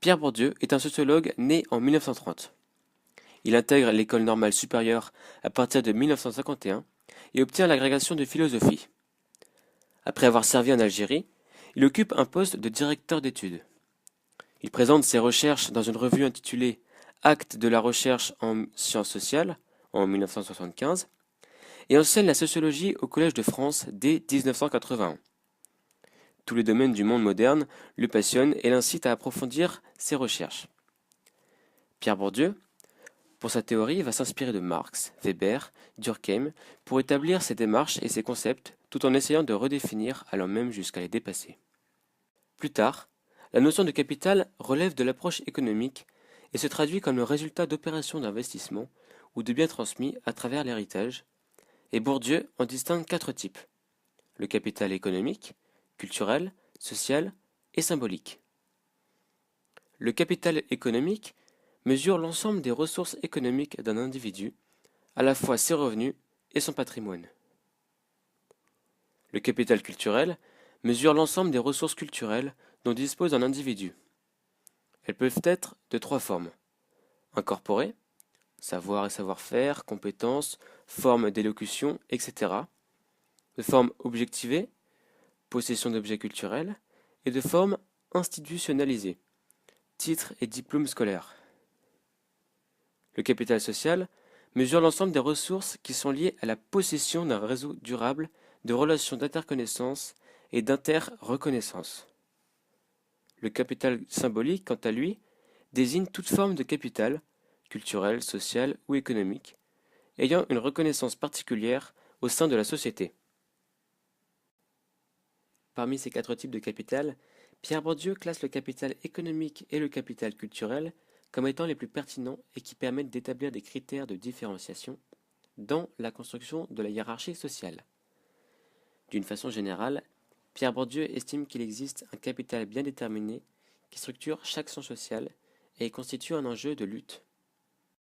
Pierre Bourdieu est un sociologue né en 1930. Il intègre l'École normale supérieure à partir de 1951 et obtient l'agrégation de philosophie. Après avoir servi en Algérie, il occupe un poste de directeur d'études. Il présente ses recherches dans une revue intitulée Actes de la recherche en sciences sociales en 1975 et enseigne la sociologie au Collège de France dès 1981. Tous les domaines du monde moderne le passionnent et l'incitent à approfondir ses recherches. Pierre Bourdieu, pour sa théorie, va s'inspirer de Marx, Weber, Durkheim pour établir ses démarches et ses concepts tout en essayant de redéfinir, allant même jusqu'à les dépasser. Plus tard, la notion de capital relève de l'approche économique et se traduit comme le résultat d'opérations d'investissement ou de biens transmis à travers l'héritage, et Bourdieu en distingue quatre types: le capital économique, culturel, social et symbolique. Le capital économique mesure l'ensemble des ressources économiques d'un individu, à la fois ses revenus et son patrimoine. Le capital culturel mesure l'ensemble des ressources culturelles dont dispose un individu. Elles peuvent être de trois formes: incorporées, savoir et savoir-faire, compétences, formes d'élocution, etc. De forme objectivée, possession d'objets culturels, et de forme institutionnalisée, titres et diplômes scolaires. Le capital social mesure l'ensemble des ressources qui sont liées à la possession d'un réseau durable de relations d'interconnaissance et d'interreconnaissance. Le capital symbolique, quant à lui, désigne toute forme de capital, culturel, social ou économique, ayant une reconnaissance particulière au sein de la société. Parmi ces quatre types de capital, Pierre Bourdieu classe le capital économique et le capital culturel comme étant les plus pertinents et qui permettent d'établir des critères de différenciation dans la construction de la hiérarchie sociale. D'une façon générale, Pierre Bourdieu estime qu'il existe un capital bien déterminé qui structure chaque science sociale et constitue un enjeu de lutte